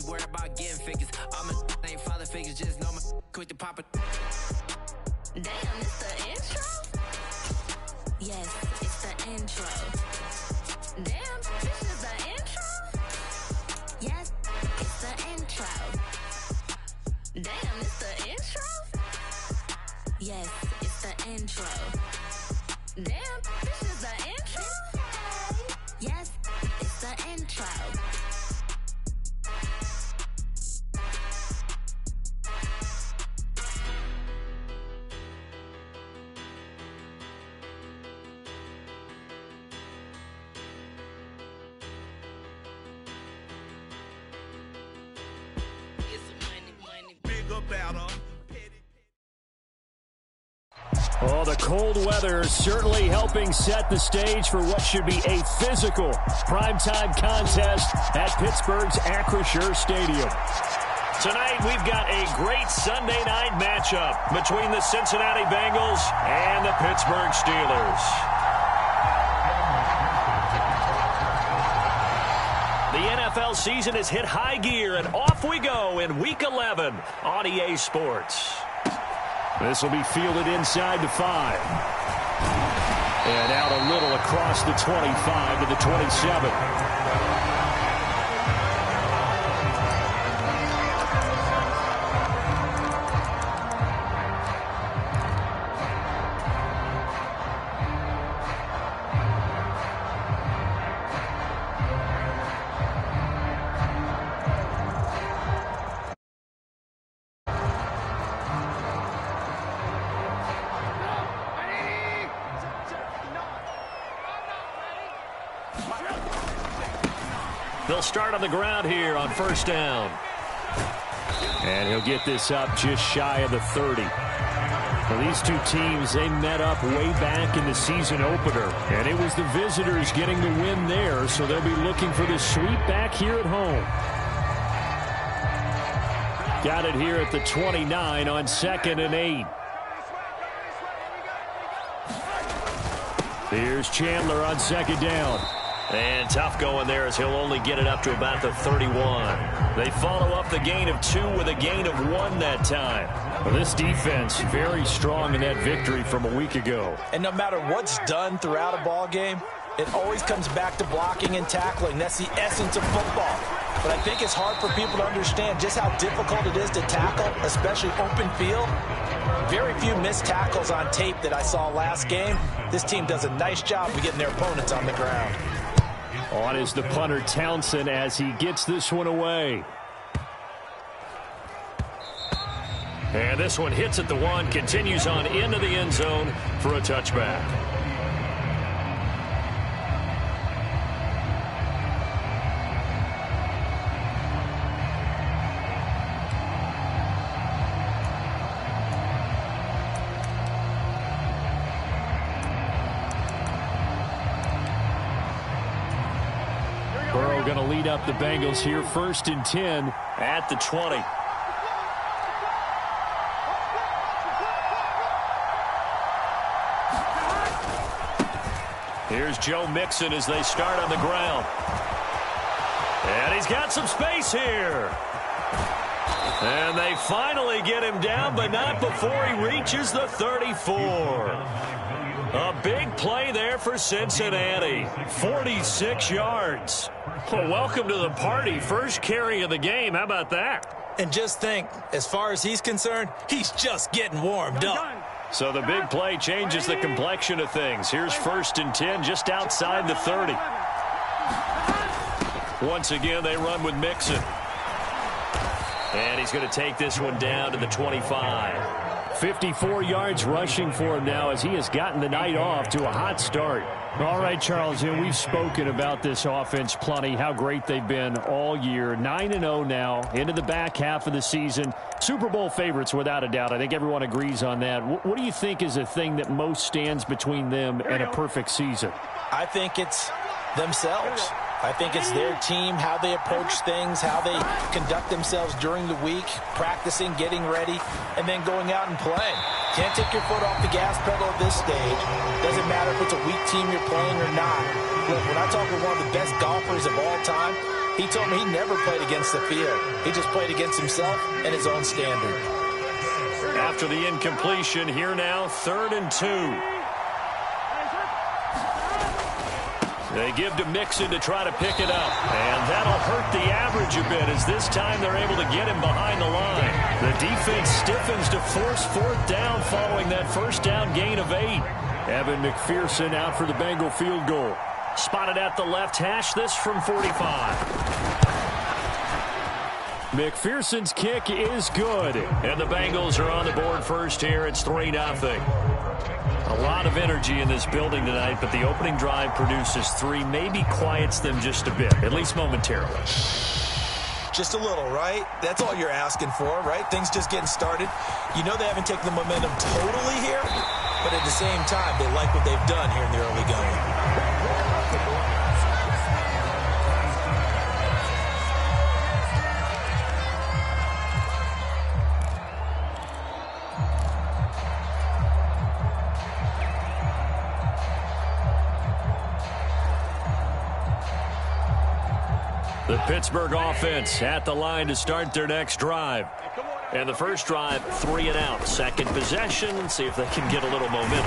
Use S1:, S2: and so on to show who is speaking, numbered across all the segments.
S1: worry about getting figures. All my ain't father figures, just know my quick to pop it.
S2: Damn, it's the intro? Yes, it's the intro. Damn, this is the intro? Yes, it's the intro. Damn, it's the intro? Yes, it's the intro. Damn, this is the intro? Yes, it's the intro.
S3: Oh, the cold weather certainly helping set the stage for what should be a physical primetime contest at Pittsburgh's Acrisure Stadium. Tonight, we've got a great Sunday night matchup between the Cincinnati Bengals and the Pittsburgh Steelers. The NFL season has hit high gear, and off we go in Week 11 on EA Sports. This will be fielded inside the 5. And out a little across the 25 to the 27. They'll start on the ground here on first down. And he'll get this up just shy of the 30. Well, these two teams, they met up way back in the season opener. And it was the visitors getting the win there, so they'll be looking for the sweep back here at home. Got it here at the 29 on 2nd and 8. Here's Chandler on 2nd down. And tough going there as he'll only get it up to about the 31. They follow up the gain of 2 with a gain of 1 that time. Well, this defense very strong in that victory from a week ago.
S4: And no matter what's done throughout a ball game, it always comes back to blocking and tackling. That's the essence of football. But I think it's hard for people to understand just how difficult it is to tackle, especially open field. Very few missed tackles on tape that I saw last game. This team does a nice job of getting their opponents on the ground.
S3: On is the punter Townsend as he gets this one away. And this one hits at the 1, continues on into the end zone for a touchback. Going to lead up the Bengals here, 1st and 10 at the 20. Here's Joe Mixon as they start on the ground. And he's got some space here. And they finally get him down, but not before he reaches the 34. A big play there for Cincinnati. 46 yards. Well, welcome to the party. First carry of the game. How about that?
S4: And just think, as far as he's concerned, he's just getting warmed up.
S3: So the big play changes the complexion of things. Here's 1st and 10 just outside the 30. Once again, they run with Mixon. And he's going to take this one down to the 25. 54 yards rushing for him now as he has gotten the night off to a hot start. All right, Charles, and we've spoken about this offense plenty, how great they've been all year. 9-0 now into the back half of the season. Super Bowl favorites without a doubt. I think everyone agrees on that. What do you think is the thing that most stands between them and a perfect season?
S4: I think it's themselves. I think it's their team, how they approach things, how they conduct themselves during the week, practicing, getting ready, and then going out and playing. Can't take your foot off the gas pedal at this stage. Doesn't matter if it's a weak team you're playing or not. Look, when I talk with one of the best golfers of all time, He told me he never played against the field. He just played against himself and his own standard.
S3: After the incompletion, here now, 3rd and 2. They give to Mixon to try to pick it up. And that'll hurt the average a bit as this time they're able to get him behind the line. The defense stiffens to force 4th down following that first down gain of 8. Evan McPherson out for the Bengal field goal. Spotted at the left hash, this from 45. McPherson's kick is good. And the Bengals are on the board first here. It's 3-0. A lot of energy in this building tonight, but the opening drive produces 3, maybe quiets them just a bit, at least momentarily.
S4: Just a little, right? That's all you're asking for, right? Things just getting started. You know they haven't taken the momentum totally here, but at the same time, they like what they've done here in the early going.
S3: The Pittsburgh offense at the line to start their next drive. And the first drive, 3 and out. Second possession, and see if they can get a little momentum.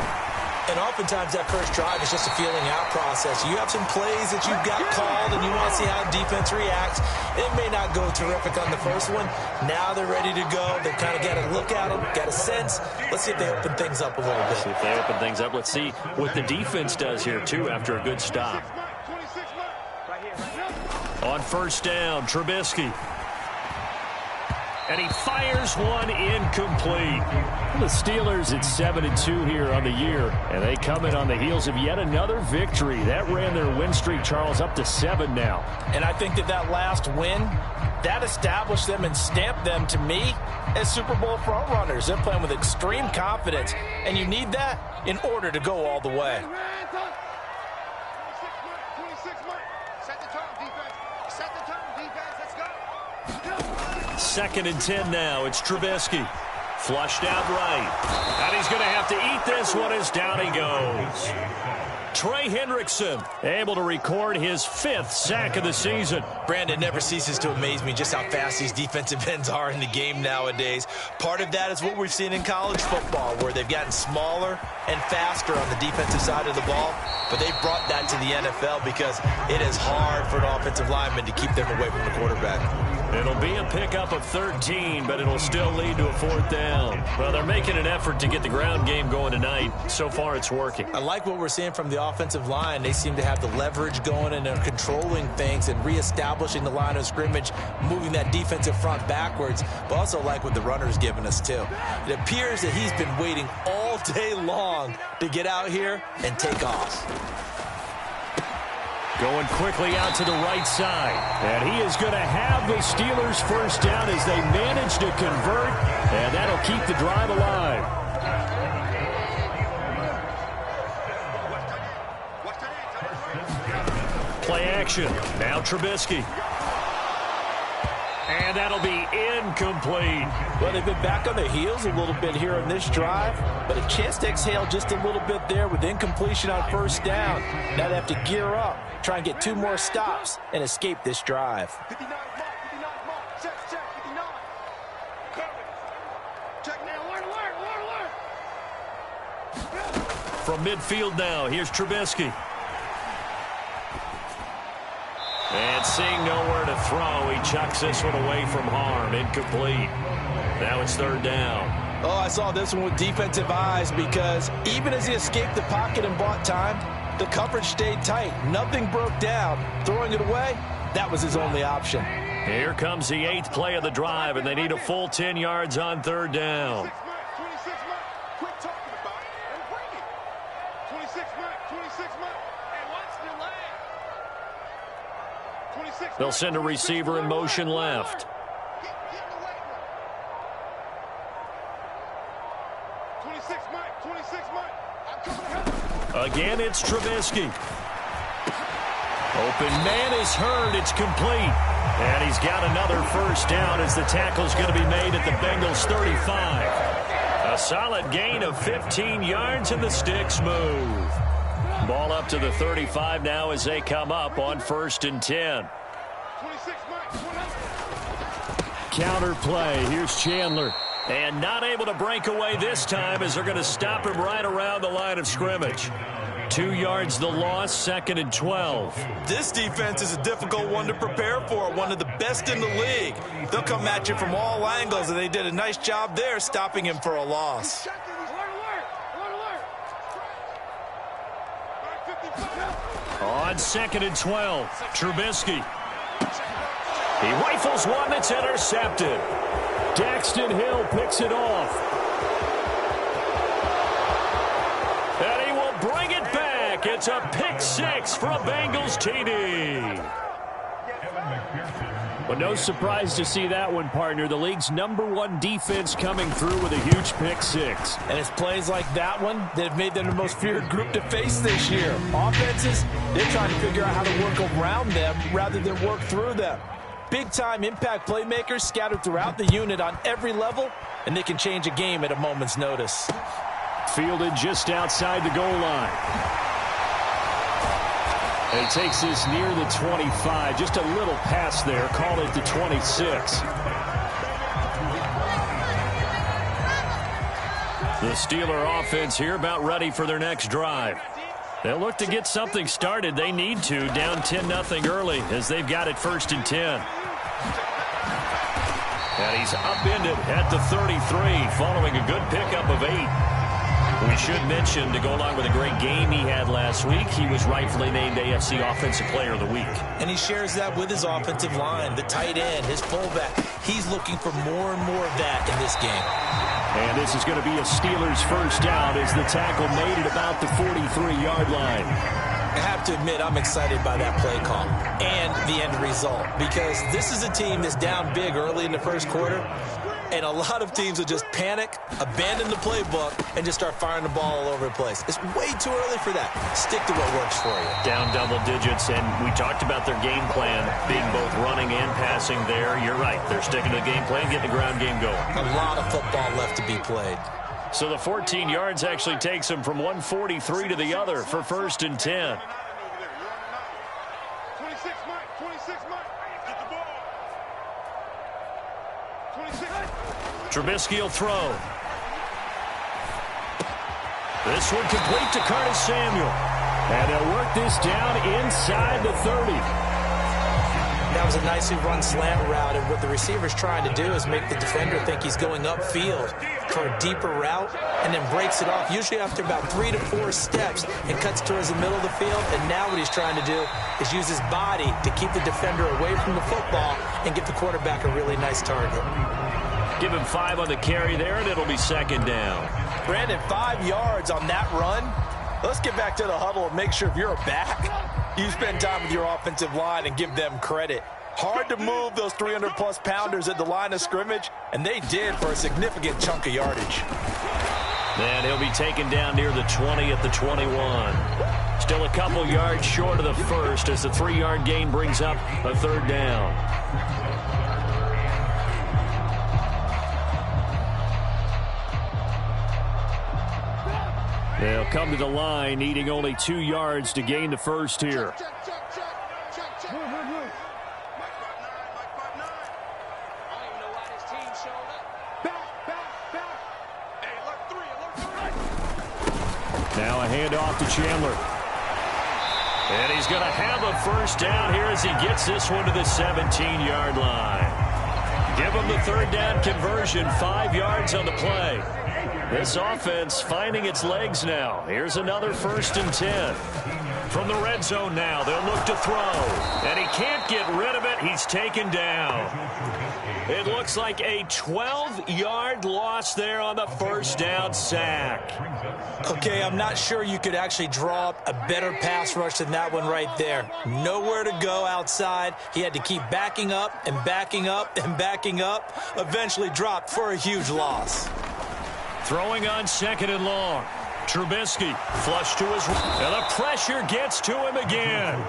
S4: And oftentimes that first drive is just a feeling out process. You have some plays that you've got called and you want to see how the defense reacts. It may not go terrific on the first one. Now they're ready to go. They've kind of got a look at them, got a sense. Let's see if they open things up a little bit.
S3: See if they open things up. Let's see what the defense does here, too, after a good stop. On first down, Trubisky. And he fires one incomplete. The Steelers at 7-2 here on the year. And they come in on the heels of yet another victory. That ran their win streak, Charles, up to 7 now.
S4: And I think that last win, that established them and stamped them, to me, as Super Bowl frontrunners. They're playing with extreme confidence. And you need that in order to go all the way.
S3: Second and 10 now. It's Trubisky. Flushed out right. And he's going to have to eat this one as down he goes. Trey Hendrickson able to record his 5th sack of the season.
S4: Brandon, never ceases to amaze me just how fast these defensive ends are in the game nowadays. Part of that is what we've seen in college football, where they've gotten smaller and faster on the defensive side of the ball. But they've brought that to the NFL because it is hard for an offensive lineman to keep them away from the quarterback.
S3: It'll be a pickup of 13, but it'll still lead to a 4th down. Well, they're making an effort to get the ground game going tonight. So far, it's working.
S4: I like what we're seeing from the offensive line. They seem to have the leverage going and are controlling things and reestablishing the line of scrimmage, moving that defensive front backwards, but also like what the runner's giving us, too. It appears that he's been waiting all day long to get out here and take off.
S3: Going quickly out to the right side. And he is going to have the Steelers first down as they manage to convert. And that'll keep the drive alive. Play action. Now Trubisky. And that'll be incomplete.
S4: Well, they've been back on their heels a little bit here on this drive, but a chance to exhale just a little bit there with incompletion on first down. Now they have to gear up, try and get 2 more stops, and escape this drive.
S5: 59 mark, check, 59. Check now, alert.
S3: From midfield now, here's Trubisky. And seeing nowhere to throw, he chucks this one away from harm. Incomplete. Now it's 3rd down.
S4: Oh, I saw this one with defensive eyes because even as he escaped the pocket and bought time, the coverage stayed tight. Nothing broke down. Throwing it away, that was his only option.
S3: Here comes the 8th play of the drive, and they need a full 10 yards on 3rd down.
S5: 26 mark. Quit talking about it and bring it. 26 mark. And what's the leg?
S3: They'll send a receiver in motion left. Again, it's Trubisky. Open man is heard. It's complete. And he's got another first down as the tackle's going to be made at the Bengals 35. A solid gain of 15 yards and the sticks move. Ball up to the 35 now as they come up on 1st and 10.
S5: 26
S3: counter play. Here's Chandler. And not able to break away this time as they're going to stop him right around the line of scrimmage. 2 yards the loss, 2nd and 12.
S4: This defense is a difficult one to prepare for, one of the best in the league. They'll come at you from all angles, and they did a nice job there stopping him for a loss.
S3: On 2nd and 12, Trubisky. He rifles one that's intercepted. Daxton Hill picks it off. And he will bring it back. It's a pick 6 for a Bengals TD. Well, no surprise to see that one, partner. The league's #1 defense coming through with a huge pick 6.
S4: And it's plays like that one that have made them the most feared group to face this year. Offenses, they're trying to figure out how to work around them rather than work through them. Big-time impact playmakers scattered throughout the unit on every level, and they can change a game at a moment's notice.
S3: Fielded just outside the goal line. And he takes this near the 25. Just a little pass there. Call it the 26. The Steeler offense here about ready for their next drive. They'll look to get something started. They need to, down 10-0 early as they've got it 1st and 10. And he's upended at the 33 following a good pickup of 8. We should mention, to go along with a great game he had last week, he was rightfully named AFC Offensive Player of the Week.
S4: And he shares that with his offensive line, the tight end, his fullback. He's looking for more and more of that in this game.
S3: And this is going to be a Steelers first down as the tackle made it about the 43-yard line.
S4: I have to admit, I'm excited by that play call and the end result, because this is a team that's down big early in the first quarter, and a lot of teams will just panic, abandon the playbook, and just start firing the ball all over the place. It's way too early for that. Stick to what works for you.
S3: Down double digits, and we talked about their game plan being both running and passing there. You're right. They're sticking to the game plan, getting the ground game going.
S4: A lot of football left to be played.
S3: So the 14 yards actually takes them from 143 to the other for 1st and 10.
S5: 26 Mike. Get the ball. 26.
S3: Trubisky will throw. This one complete to Curtis Samuel. And they'll work this down inside the 30.
S4: That was a nicely run slant route, and what the receiver's trying to do is make the defender think he's going upfield for a deeper route, and then breaks it off, usually after about 3 to 4 steps, and cuts towards the middle of the field. And now what he's trying to do is use his body to keep the defender away from the football and get the quarterback a really nice target.
S3: Give him 5 on the carry there, and it'll be 2nd down.
S4: Brandon, 5 yards on that run. Let's get back to the huddle and make sure if you're a back, you spend time with your offensive line and give them credit. Hard to move those 300-plus pounders at the line of scrimmage, and they did for a significant chunk of yardage.
S3: And he'll be taken down near the 20 at the 21. Still a couple yards short of the first as the 3-yard gain brings up a 3rd down. They'll come to the line, needing only 2 yards to gain the first here.
S5: Check.
S3: Now a handoff to Chandler. And he's going to have a first down here as he gets this one to the 17-yard line. Give him the 3rd down conversion, 5 yards on the play. This offense finding its legs now. Here's another 1st and 10. From the red zone now, they'll look to throw. And he can't get rid of it. He's taken down. It looks like a 12-yard loss there on the 1st down sack.
S4: Okay, I'm not sure you could actually draw up a better pass rush than that one right there. Nowhere to go outside. He had to keep backing up and backing up and backing up. Eventually dropped for a huge loss.
S3: Throwing on 2nd and long. Trubisky, flush to his right. And the pressure gets to him again.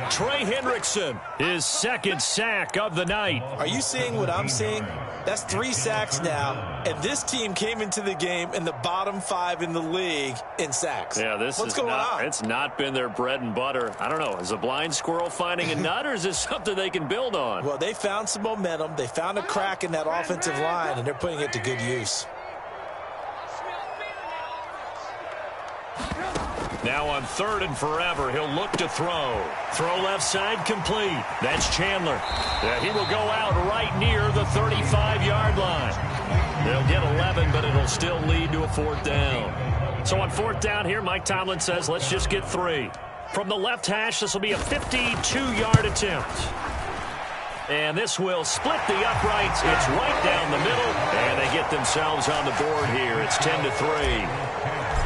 S3: Trey Hendrickson, his second sack of the night.
S4: Are you seeing what I'm seeing? That's 3 sacks now, and this team came into the game in the bottom 5 in the league in sacks.
S3: Yeah, what's going on? It's not been their bread and butter. I don't know. Is a blind squirrel finding a nut, or is this something they can build on?
S4: Well, they found some momentum. They found a crack in that offensive line, and they're putting it to good use.
S3: Now on 3rd and forever, he'll look to throw. Throw left side complete. That's Chandler. He will go out right near the 35-yard line. They'll get 11, but it'll still lead to a 4th down. So on 4th down here, Mike Tomlin says, let's just get 3. From the left hash, this will be a 52-yard attempt. And this will split the uprights. It's right down the middle, and they get themselves on the board here. It's 10-3.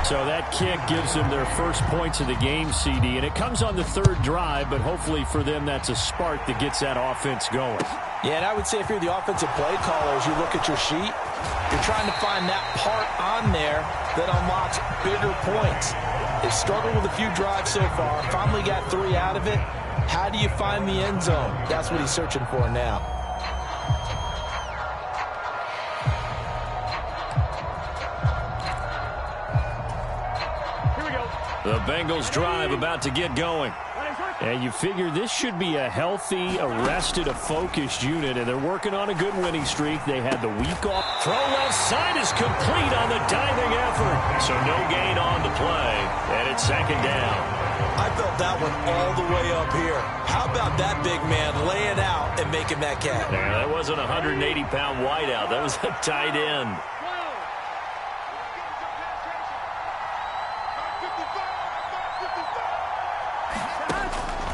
S6: So that kick gives them their first points of the game, CD, and it comes on the 3rd drive, but hopefully for them that's a spark that gets that offense going.
S4: Yeah, and I would say if you're the offensive play caller, as you look at your sheet, you're trying to find that part on there that unlocks bigger points. They've struggled with a few drives so far, finally got 3 out of it. How do you find the end zone? That's what he's searching for now.
S3: The Bengals drive about to get going.
S6: And you figure this should be a healthy, arrested, a focused unit, and they're working on a good winning streak. They had the week off.
S3: Throw left side is complete on the diving effort. So no gain on the play, and it's 2nd down.
S4: I felt that one all the way up here. How about that big man laying out and making that catch?
S3: Yeah, that wasn't a 180-pound wideout. That was a tight end.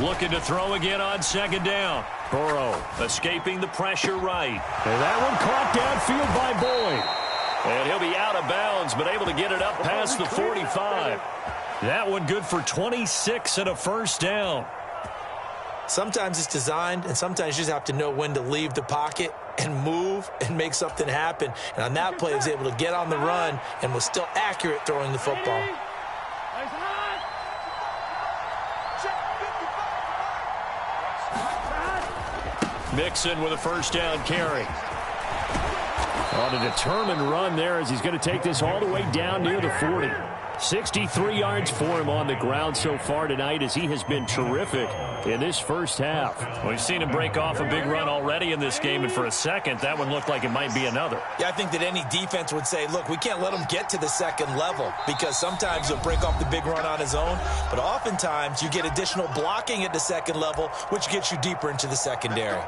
S3: Looking to throw again on 2nd down. Burrow escaping the pressure right.
S6: And that one caught downfield by Boyd.
S3: And he'll be out of bounds, but able to get it up past the 45. That one good for 26 and a 1st down.
S4: Sometimes it's designed, and sometimes you just have to know when to leave the pocket and move and make something happen. And on that play, he was able to get on the run and was still accurate throwing the football.
S3: Mixon with a 1st down carry.
S6: On a determined run there as he's going to take this all the way down near the 40. 63 yards for him on the ground so far tonight as he has been terrific in this first half.
S3: We've seen him break off a big run already in this game, and for a second, that one looked like it might be another.
S4: Yeah, I think that any defense would say, look, we can't let him get to the 2nd level because sometimes he'll break off the big run on his own, but oftentimes you get additional blocking at the 2nd level, which gets you deeper into the secondary.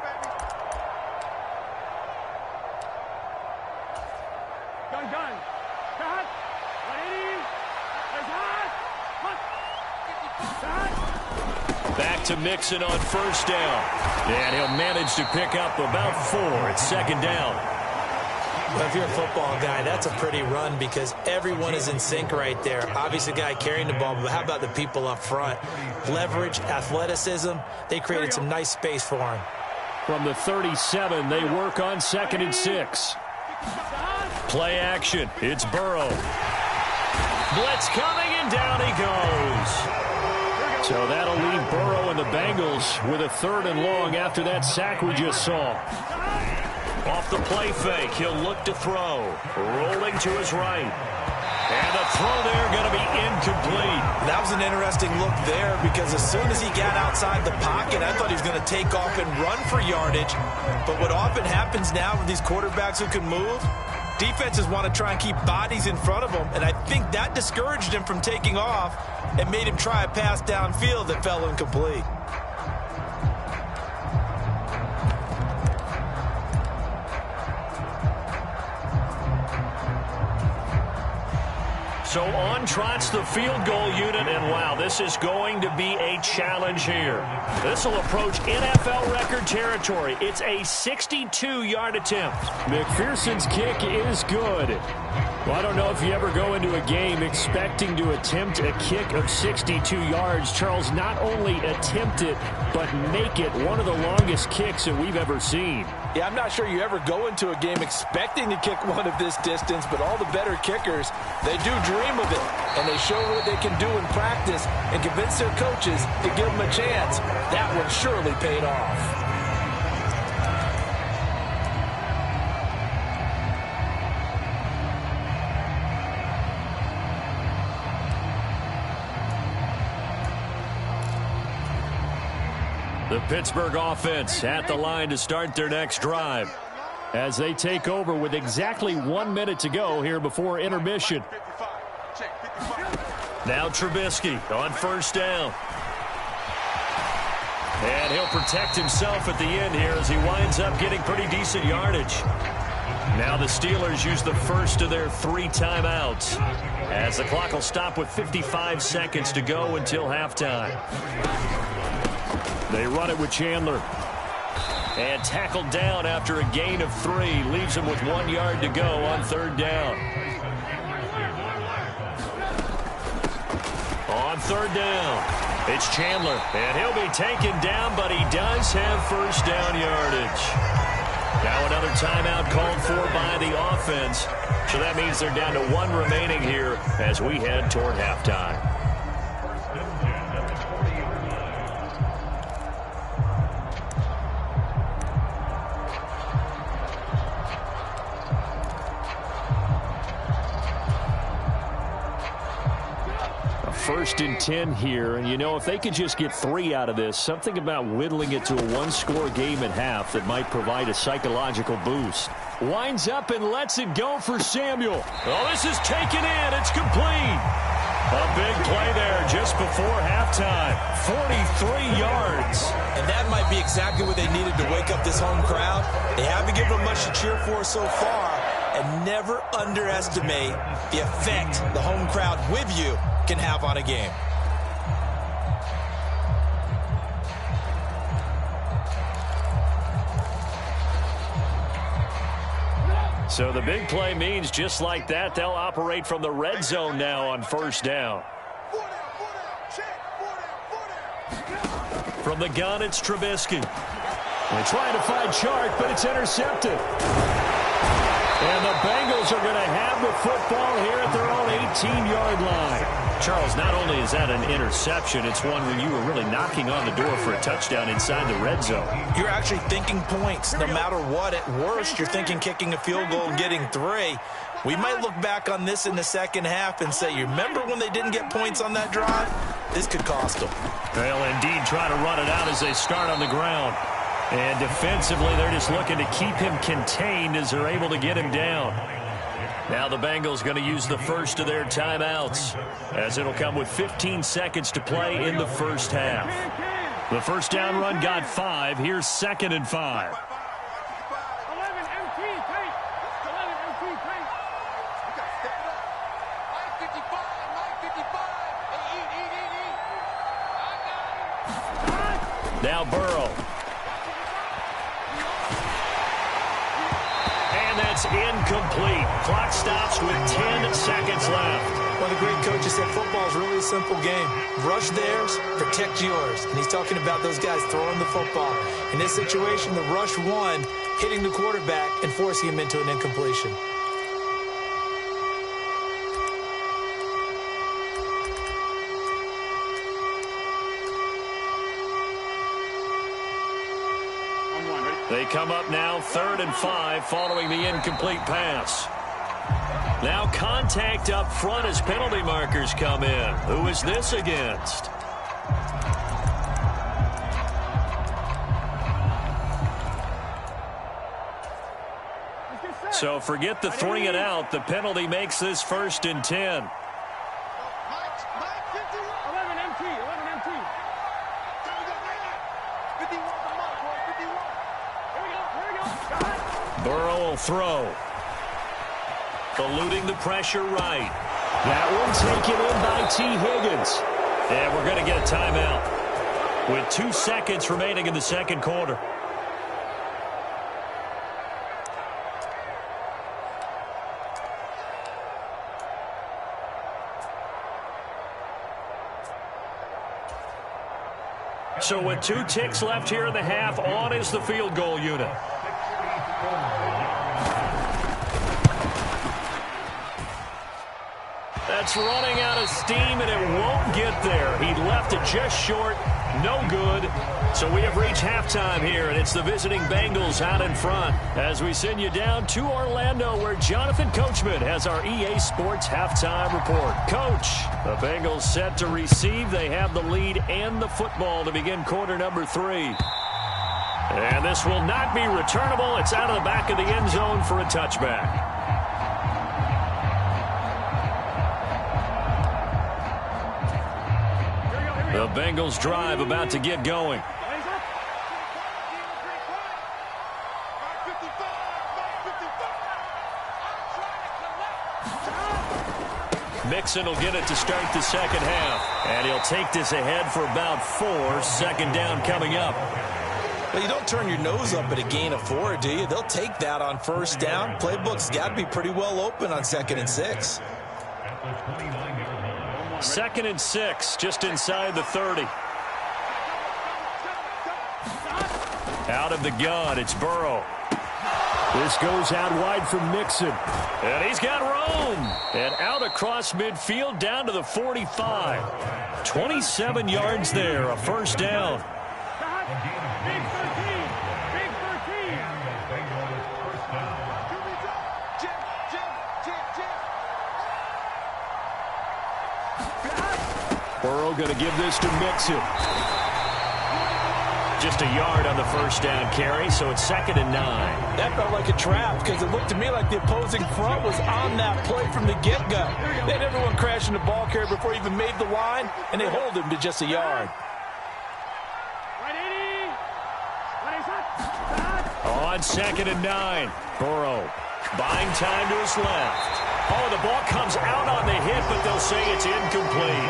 S3: Back to Mixon on 1st down. And he'll manage to pick up about 4. It's 2nd down.
S4: Well, if you're a football guy, that's a pretty run because everyone is in sync right there. Obviously, the guy carrying the ball, but how about the people up front? Leverage, athleticism, they created some nice space for him.
S6: From the 37, they work on 2nd and 6.
S3: Play action. It's Burrow. Blitz coming, and down he goes.
S6: So that'll leave Burrow and the Bengals with a 3rd and long after that sack we just saw.
S3: Off the play fake, he'll look to throw. Rolling to his right. And the throw there going to be incomplete.
S4: That was an interesting look there because as soon as he got outside the pocket, I thought he was going to take off and run for yardage. But what often happens now with these quarterbacks who can move, defenses want to try and keep bodies in front of them, and I think that discouraged him from taking off and made him try a pass downfield that fell incomplete.
S3: So on trots the field goal unit, and wow, this is going to be a challenge here. This will approach NFL record territory. It's a 62-yard attempt.
S6: McPherson's kick is good. Well, I don't know if you ever go into a game expecting to attempt a kick of 62 yards. Charles, not only attempt it, but make it one of the longest kicks that we've ever seen.
S4: Yeah, I'm not sure you ever go into a game expecting to kick one of this distance, but all the better kickers, they do dream dream of it, and they show what they can do in practice and convince their coaches to give them a chance. That one surely paid off.
S3: The Pittsburgh offense at the line to start their next drive as they take over with exactly 1 minute to go here before intermission. Now Trubisky on first down. And he'll protect himself at the end here as he winds up getting pretty decent yardage. Now the Steelers use the first of their 3 timeouts as the clock will stop with 55 seconds to go until halftime. They run it with Chandler. And tackled down after a gain of 3. Leaves him with 1 yard to go on third down. On third down, it's Chandler. And he'll be taken down, but he does have first down yardage. Now another timeout called for by the offense. So that means they're down to 1 remaining here as we head toward halftime. First and 10 here, and you know, if they could just get 3 out of this, something about whittling it to a 1-score game at half that might provide a psychological boost. Winds up and lets it go for Samuel. Oh, this is taken in. It's complete. A big play there just before halftime. 43 yards.
S4: And that might be exactly what they needed to wake up this home crowd. They haven't given them much to cheer for so far, and never underestimate the effect the home crowd with you can have on a game.
S3: So the big play means just like that, they'll operate from the red zone now on first down. From the gun, it's Trubisky. They're trying to find Chark, but it's intercepted. And the Bengals are going to have the football here at their own 18-yard line. Charles, not only is that an interception, it's one where you were really knocking on the door for a touchdown inside the red zone.
S4: You're actually thinking points no matter what. At worst, you're thinking kicking a field goal and getting 3. We might look back on this in the second half and say, you remember when they didn't get points on that drive? This could cost them.
S3: They'll indeed try to run it out as they start on the ground. And defensively, they're just looking to keep him contained as they're able to get him down. Now the Bengals going to use the first of their timeouts as it'll come with 15 seconds to play in the first half. The first down run got 5. Here's 2nd and 5. Now Burrow. And that's incomplete. Clock stops with 10 seconds left.
S4: One of the great coaches said football is really a simple game. Rush theirs, protect yours. And he's talking about those guys throwing the football. In this situation, the rush one, hitting the quarterback and forcing him into an incompletion.
S3: They come up now 3rd and 5 following the incomplete pass. Now contact up front as penalty markers come in. Who is this against? So forget the 3 and out. The penalty makes this 1st and 10. Burrow will throw. Eluding the pressure right. That one taken in by T. Higgins. And we're going to get a timeout with 2 seconds remaining in the second quarter. So with 2 ticks left here in the half, on is the field goal unit. it's running out of steam, and it won't get there. He left it just short. No good. So we have reached halftime here, and it's the visiting Bengals out in front as we send you down to Orlando, where Jonathan Coachman has our EA Sports halftime report. Coach, the Bengals set to receive. They have the lead and the football to begin quarter number 3. And this will not be returnable. It's out of the back of the end zone for a touchback. The Bengals drive about to get going. Mixon will get it to start the second half. And he'll take this ahead for about 4. Second down coming up.
S4: Well, you don't turn your nose up at a gain of 4, do you? They'll take that on first down. Playbook's got to be pretty well open on 2nd and 6.
S3: 2nd and 6, just inside the 30. Out of the gun, it's Burrow. This goes out wide from Mixon. And he's got room. And out across midfield down to the 45. 27 yards there, a first down.
S5: Big 13. Big 13.
S3: Burrow going to give this to Mixon. Just a yard on the first down carry, so it's 2nd and 9.
S4: That felt like a trap because it looked to me like the opposing front was on that play from the get-go. They had everyone crashing the ball carrier before he even made the line, and they hold him to just a yard.
S3: On 2nd and 9, Burrow buying time to his left. Oh, the ball comes out on the hit, but they'll say it's incomplete.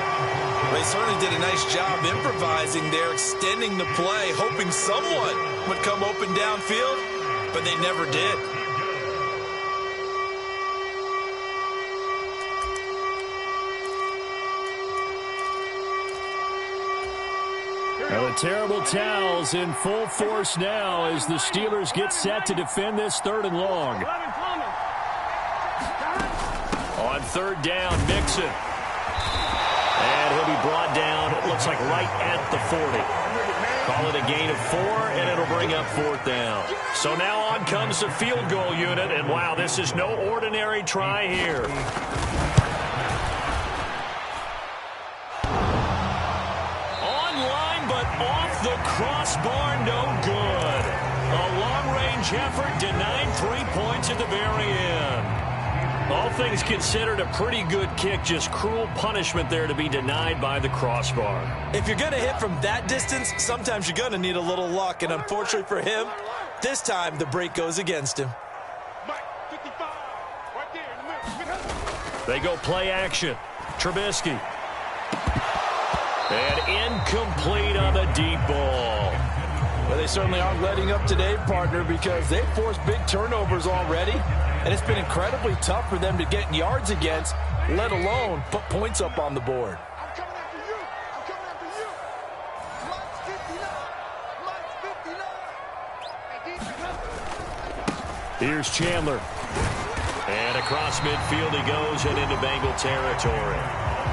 S4: They certainly did a nice job improvising there, extending the play, hoping someone would come open downfield, but they never did.
S3: Well, the terrible towels in full force now as the Steelers get set to defend this 3rd and long. On 3rd down, Mixon. And he'll be brought down, it looks like right at the 40. Call it a gain of 4, and it'll bring up 4th down. So now on comes the field goal unit, and wow, this is no ordinary try here. Online, but off the crossbar, no good. A long-range effort denied 3 points at the very end. All things considered, a pretty good kick, just cruel punishment there to be denied by the crossbar.
S4: If you're going to hit from that distance, sometimes you're going to need a little luck, and unfortunately for him, this time the break goes against him.
S3: They go play action. Trubisky. And incomplete on the deep ball.
S4: Well, they certainly aren't letting up today, partner, because they've forced big turnovers already. And it's been incredibly tough for them to get yards against, let alone put points up on the board.
S5: I'm coming after you. I'm coming after you. Mike's 59.
S3: Here's Chandler. And across midfield he goes and into Bengal territory.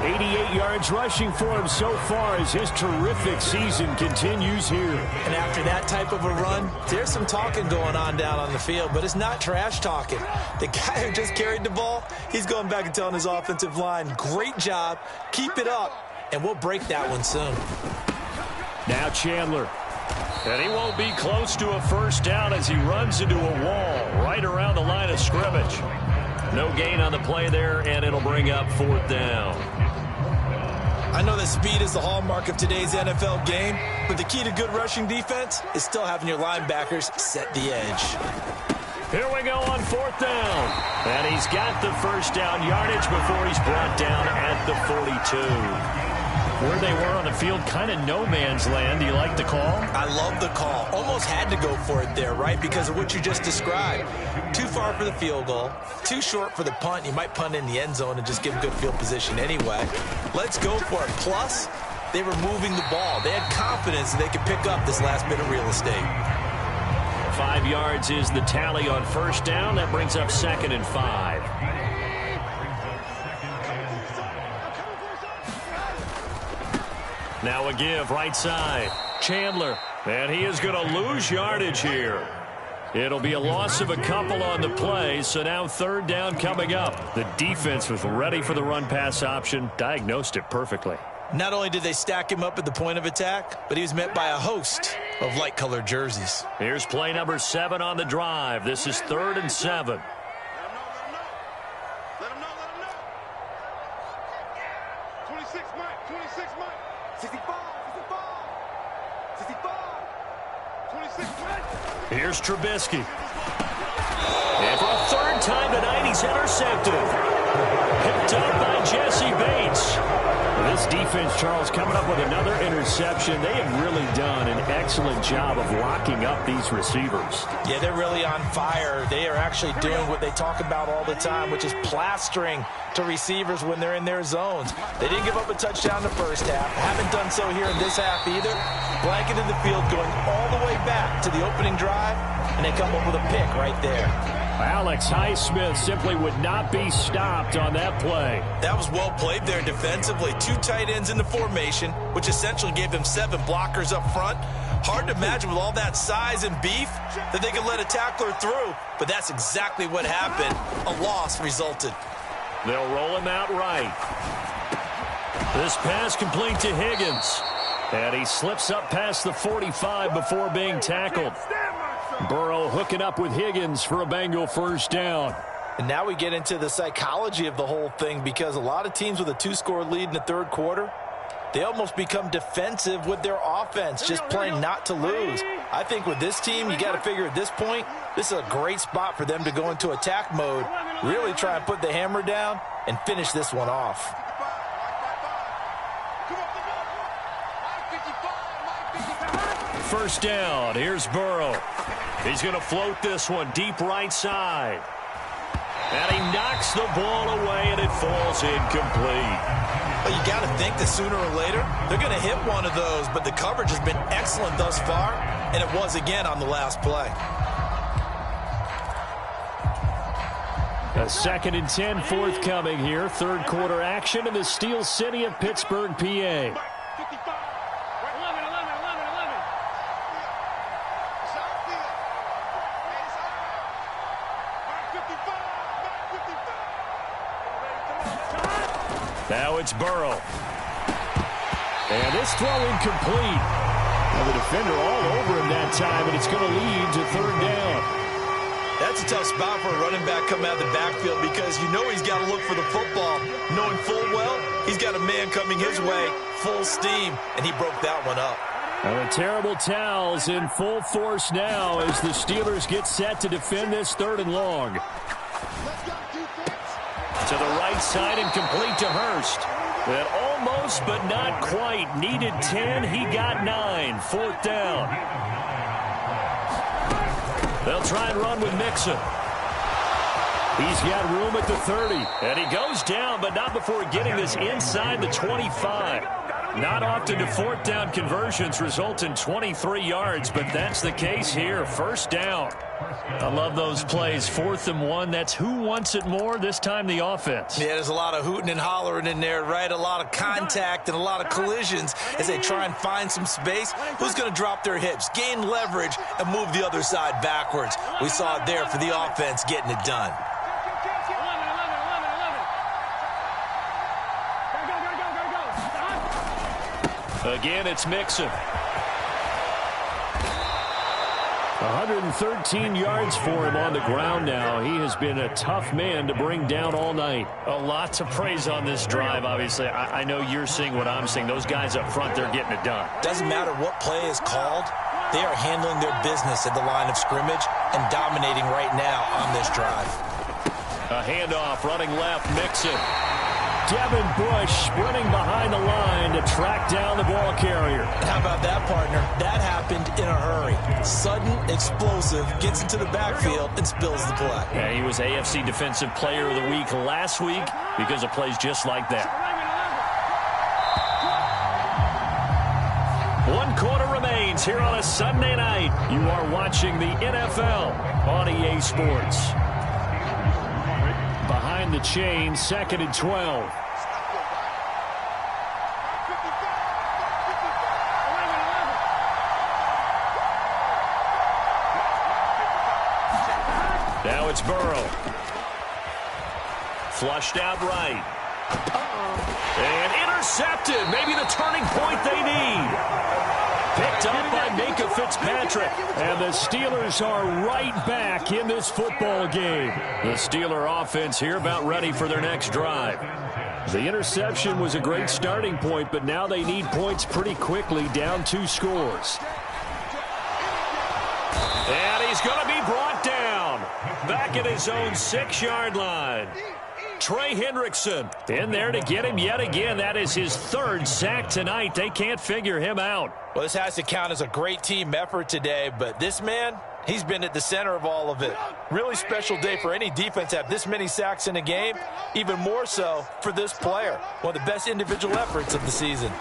S3: 88 yards rushing for him so far as his terrific season continues here.
S4: And after that type of a run, there's some talking going on down on the field, but it's not trash talking. The guy who just carried the ball, he's going back and telling his offensive line, great job, keep it up, and we'll break that one soon.
S3: Now Chandler. And he won't be close to a first down as he runs into a wall right around the line of scrimmage. No gain on the play there, and it'll bring up 4th down.
S4: I know that speed is the hallmark of today's NFL game, but the key to good rushing defense is still having your linebackers set the edge.
S3: Here we go on 4th down. And he's got the first down yardage before he's brought down at the 42. Where they were on the field, kind of no man's land. Do you like the call?
S4: I love the call. Almost had to go for it there, right? Because of what you just described. Too far for the field goal. Too short for the punt. You might punt in the end zone and just give good field position anyway. Let's go for it. Plus, they were moving the ball. They had confidence that they could pick up this last bit of real estate.
S3: 5 yards is the tally on first down. That brings up 2nd and 5. Now a give right side. Chandler. And he is going to lose yardage here. It'll be a loss of a couple on the play, so now third down coming up. The defense was ready for the run-pass option, diagnosed it perfectly.
S4: Not only did they stack him up at the point of attack, but he was met by a host of light-colored jerseys.
S3: Here's play number 7 on the drive. This is 3rd and 7.
S5: Let him know. 26 Mike. 65. 26 Mike.
S3: Here's Trubisky. And for a third time tonight, he's intercepted. Picked up by Jesse Bates. This defense, Charles, coming up with another interception. They have really done an excellent job of locking up these receivers.
S4: Yeah, they're really on fire. They are actually doing what they talk about all the time, which is plastering to receivers when they're in their zones. They didn't give up a touchdown in the first half. Haven't done so here in this half either. Blanketed the field going all the way back to the opening drive, and they come up with a pick right there.
S3: Alex Highsmith simply would not be stopped on that play.
S4: That was well played there defensively. 2 tight ends in the formation, which essentially gave them 7 blockers up front. Hard to imagine with all that size and beef that they could let a tackler through, but that's exactly what happened. A loss resulted.
S3: They'll roll him out right. This pass complete to Higgins. And he slips up past the 45 before being tackled. Burrow hooking up with Higgins for a Bengal first down.
S4: And now we get into the psychology of the whole thing, because a lot of teams with a 2-score lead in the third quarter, they almost become defensive with their offense, just playing not to lose. I think with this team, you got to figure at this point, this is a great spot for them to go into attack mode, really try and put the hammer down and finish this one off.
S3: First down, here's Burrow. He's going to float this one deep right side. And he knocks the ball away, and it falls incomplete.
S4: Well, you got to think that sooner or later, they're going to hit one of those, but the coverage has been excellent thus far, and it was again on the last play.
S3: A 2nd and 10 forthcoming here. Third quarter action in the Steel City of Pittsburgh, PA. Now it's Burrow. And this throw incomplete. And the defender all over him that time, and it's going to lead to third down.
S4: That's a tough spot for a running back coming out of the backfield, because you know he's got to look for the football, knowing full well he's got a man coming his way, full steam, and he broke that one up.
S3: And the terrible towels in full force now as the Steelers get set to defend this 3rd and long. To the right side and complete to Hurst. That almost but not quite. Needed 10. He got 9. 4th down. They'll try and run with Mixon. He's got room at the 30. And he goes down, but not before getting this inside the 25. Not often do 4th down conversions result in 23 yards, but that's the case here. First down. I love those plays. 4th and 1. That's who wants it more, this time the offense.
S4: Yeah, there's a lot of hooting and hollering in there, right? A lot of contact and a lot of collisions as they try and find some space. Who's going to drop their hips, gain leverage, and move the other side backwards? We saw it there for the offense getting it done.
S3: Again, it's Mixon. 113 yards for him on the ground now. He has been a tough man to bring down all night. A lot to praise on this drive, obviously. I know you're seeing what I'm seeing. Those guys up front, they're getting it done.
S4: Doesn't matter what play is called. They are handling their business at the line of scrimmage and dominating right now on this drive.
S3: A handoff, running left, Mixon. Devin Bush sprinting behind the line to track down the ball carrier.
S4: How about that, partner? That happened in a hurry. Sudden, explosive, gets into the backfield and spills the play.
S3: Yeah, he was AFC Defensive Player of the Week last week because of plays just like that. 1 quarter remains here on a Sunday night. You are watching the NFL on EA Sports. Behind the chain, 2nd and 12. it's Burrow. Flushed out right. And intercepted. Maybe the turning point they need. Picked up by Minka Fitzpatrick. And the Steelers are right back in this football game. The Steeler offense here about ready for their next drive. The interception was a great starting point, but now they need points pretty quickly, down 2 scores. And he's going to be brought down. Back at his own 6-yard line. Trey Hendrickson in there to get him yet again. That is his 3rd sack tonight. They can't figure him out.
S4: Well, this has to count as a great team effort today, but this man, he's been at the center of all of it. Really special day for any defense to have this many sacks in a game, even more so for this player. One of the best individual efforts of the season.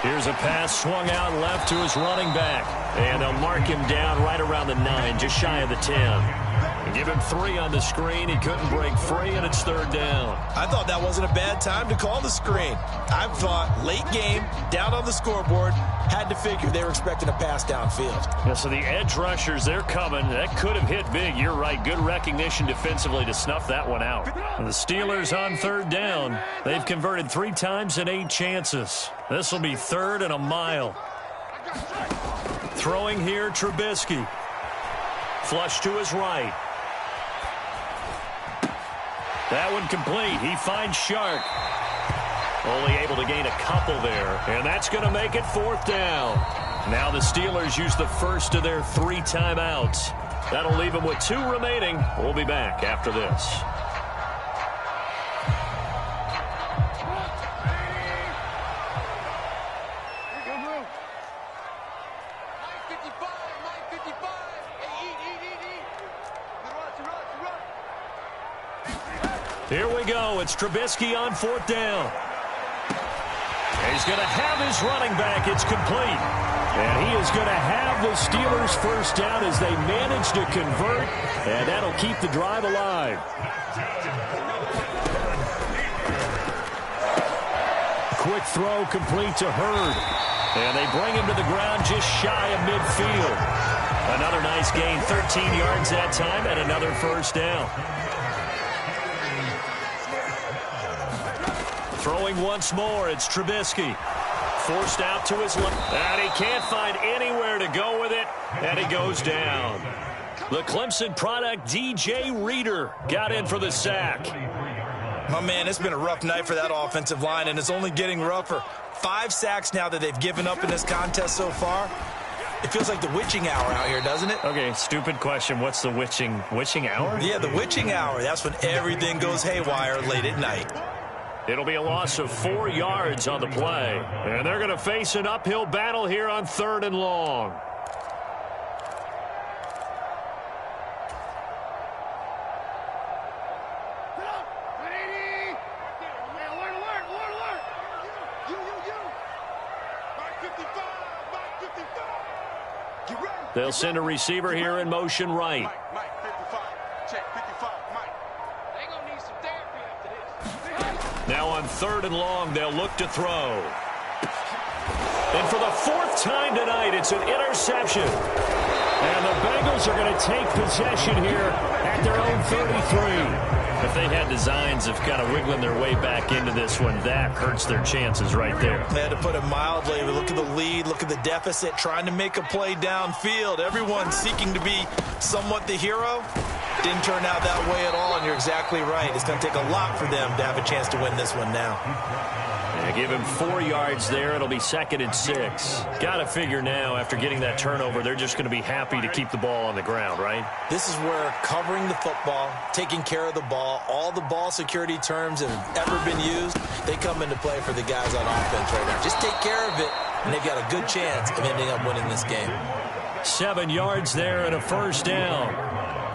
S3: Here's a pass swung out left to his running back. And they'll mark him down right around the 9, just shy of the 10. Give him 3 on the screen. He couldn't break free, and it's 3rd down.
S4: I thought that wasn't a bad time to call the screen. I thought late game, down on the scoreboard, had to figure they were expecting a pass downfield.
S3: Yeah, so the edge rushers, they're coming. That could have hit big. You're right. Good recognition defensively to snuff that one out. And the Steelers on 3rd down. They've converted 3 times in 8 chances. This will be 3rd and a mile. Throwing here, Trubisky. Flush to his right. That one complete. He finds Shark. Only able to gain a couple there. And that's going to make it 4th down. Now the Steelers use the first of their 3 timeouts. That'll leave them with 2 remaining. We'll be back after this. Here we go. It's Trubisky on 4th down. And he's going to have his running back. It's complete. And he is going to have the Steelers' 1st down as they manage to convert. And that'll keep the drive alive. Quick throw complete to Hurd. And they bring him to the ground just shy of midfield. Another nice gain. 13 yards that time and another 1st down. Throwing once more, it's Trubisky. Forced out to his left. And he can't find anywhere to go with it. And he goes down. The Clemson product, DJ Reader, got in for the sack.
S4: My man, it's been a rough night for that offensive line, and it's only getting rougher. 5 sacks now that they've given up in this contest so far. It feels like the witching hour out here, doesn't it?
S3: Okay, stupid question. What's the witching hour?
S4: Yeah, the witching hour. That's when everything goes haywire late at night.
S3: It'll be a loss of 4 yards on the play. And they're going to face an uphill battle here on 3rd and long. They'll send a receiver here in motion right. Now on 3rd and long, they'll look to throw. And for the 4th time tonight, it's an interception. And the Bengals are going to take possession here at their own 33. If they had designs of kind of wiggling their way back into this one, that hurts their chances right there.
S4: They had to put it mildly. Look at the lead, look at the deficit, trying to make a play downfield. Everyone seeking to be somewhat the hero. Didn't turn out that way at all, and you're exactly right. It's going to take a lot for them to have a chance to win this one now.
S3: Yeah, give him 4 yards there. It'll be 2nd and 6. Got to figure now, after getting that turnover, they're just going to be happy to keep the ball on the ground, right?
S4: This is where covering the football, taking care of the ball, all the ball security terms that have ever been used, they come into play for the guys on offense right now. Just take care of it, and they've got a good chance of ending up winning this game.
S3: 7 yards there and a 1st down.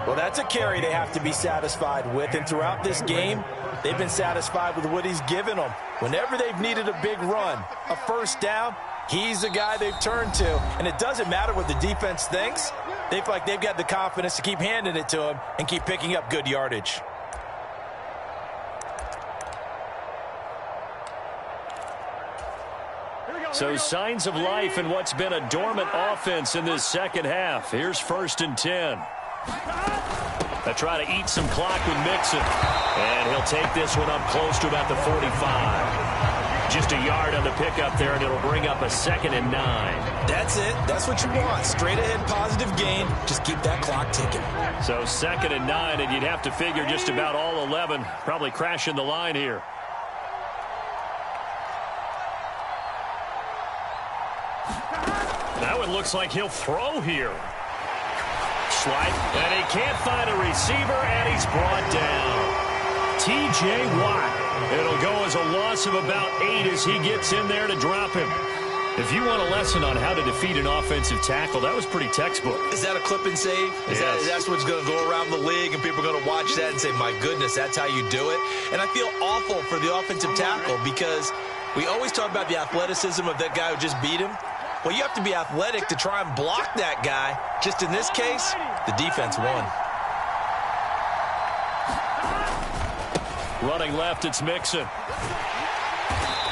S4: Well, that's a carry they have to be satisfied with, and throughout this game, they've been satisfied with what he's given them. Whenever they've needed a big run, a 1st down, he's the guy they've turned to. And it doesn't matter what the defense thinks. They feel like they've got the confidence to keep handing it to him and keep picking up good yardage.
S3: So signs of life in what's been a dormant offense in this 2nd half. Here's 1st and 10. They try to eat some clock with Mixon. And he'll take this one up close to about the 45. Just a yard on the pickup there, and it'll bring up a 2nd and 9.
S4: That's it. That's what you want. Straight ahead positive gain. Just keep that clock ticking.
S3: So 2nd and 9, and you'd have to figure just about all 11 probably crashing the line here. Now it looks like he'll throw here. Slide, and he can't find a receiver, and he's brought down. T.J. Watt. It'll go as a loss of about 8 as he gets in there to drop him. If you want a lesson on how to defeat an offensive tackle, that was pretty textbook.
S4: Is that a clip and save? That's what's going to go around the league, and people are going to watch that and say, my goodness, that's how you do it? And I feel awful for the offensive tackle because we always talk about the athleticism of that guy who just beat him. Well, you have to be athletic to try and block that guy. Just in this case, the defense won.
S3: Running left, it's Mixon.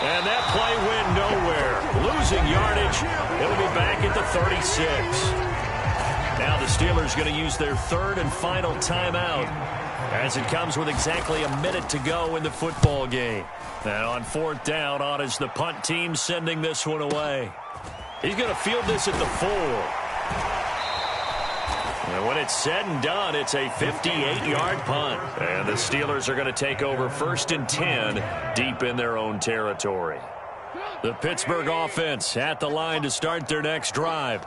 S3: And that play went nowhere. Losing yardage. It'll be back at the 36. Now the Steelers going to use their 3rd and final timeout as it comes with exactly a minute to go in the football game. And on 4th down, on is the punt team sending this one away. He's going to field this at the 4. And when it's said and done, it's a 58-yard punt. And the Steelers are going to take over 1st and 10 deep in their own territory. The Pittsburgh offense at the line to start their next drive.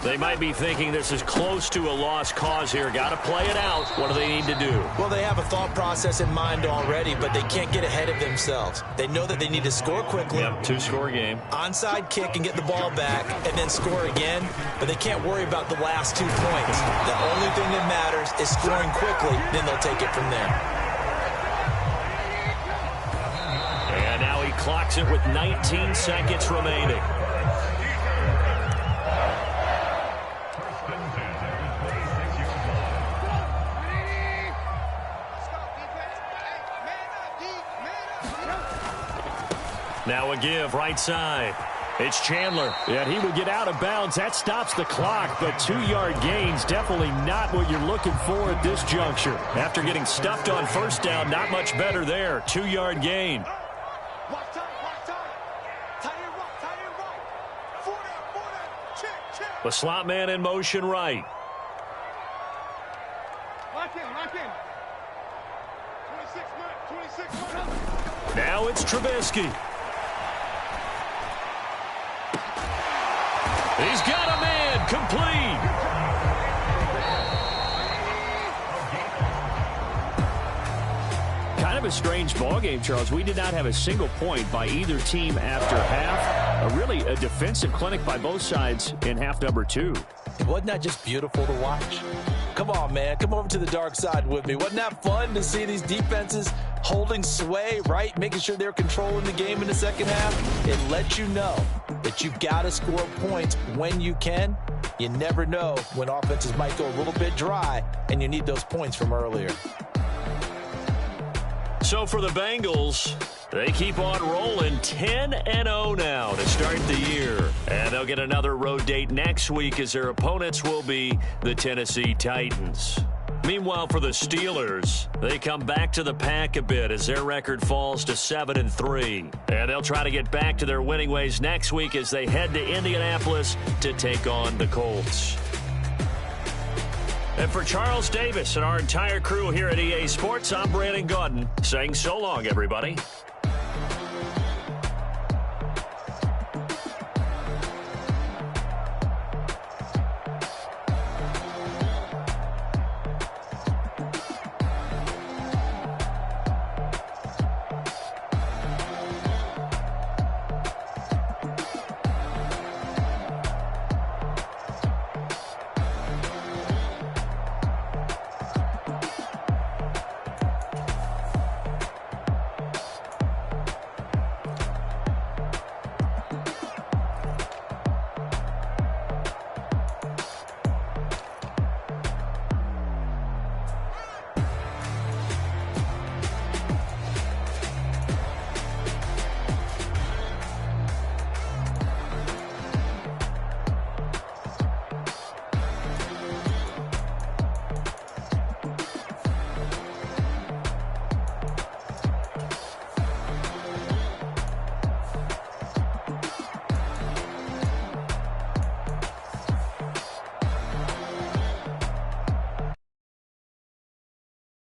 S3: They might be thinking this is close to a lost cause here. Got to play it out. What do they need to do?
S4: Well, they have a thought process in mind already, but they can't get ahead of themselves. They know that they need to score quickly.
S3: Yep, 2-score game.
S4: Onside kick and get the ball back and then score again, but they can't worry about the last 2 points. The only thing that matters is scoring quickly, then they'll take it from there.
S3: And now he clocks it with 19 seconds remaining. Now a give, right side. It's Chandler, and he would get out of bounds. That stops the clock, but 2-yard gains, definitely not what you're looking for at this juncture. After getting stuffed on 1st down, not much better there. 2-yard gain. The slot man in motion right.
S5: Lock in. 26 minutes.
S3: Now it's Trubisky. He's got a man, complete. Kind of a strange ball game, Charles. We did not have a single point by either team after half. Really a defensive clinic by both sides in half number 2.
S4: Wasn't that just beautiful to watch? Come on, man. Come over to the dark side with me. Wasn't that fun to see these defenses holding sway, right? Making sure they're controlling the game in the second half. It lets you know that you've got to score points when you can. You never know when offenses might go a little bit dry, and you need those points from earlier.
S3: So for the Bengals, they keep on rolling 10-0 now to start the year. And they'll get another road date next week as their opponents will be the Tennessee Titans. Meanwhile, for the Steelers, they come back to the pack a bit as their record falls to 7-3. And they'll try to get back to their winning ways next week as they head to Indianapolis to take on the Colts. And for Charles Davis and our entire crew here at EA Sports, I'm Brandon Gaudin saying so long, everybody.